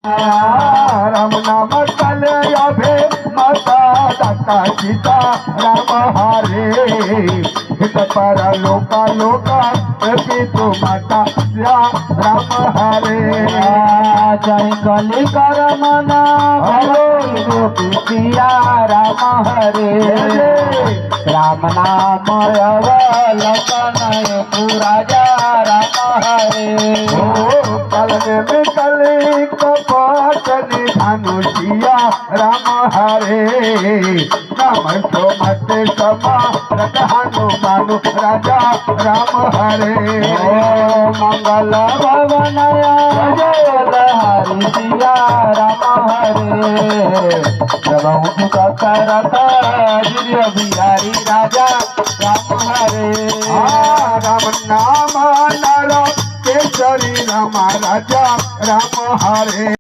राम नाम चले अभे माता दाता सीता राम हरे हित पर लोका लोका पितु माता राम हरे जय कली कर मना भलो पिया राम हरे राम नाम अवलंबन पुराजा राम हरे कल में कली कपट धनुषिया राम हरे नम तो मत समा हनुमान राजा राम हरे मंगल भवनया जय हरि सिया राम हरे प्रभु करत गिर बिहारी राजा राम हरे राम नाम नर केसरी राम राजा राम हरे।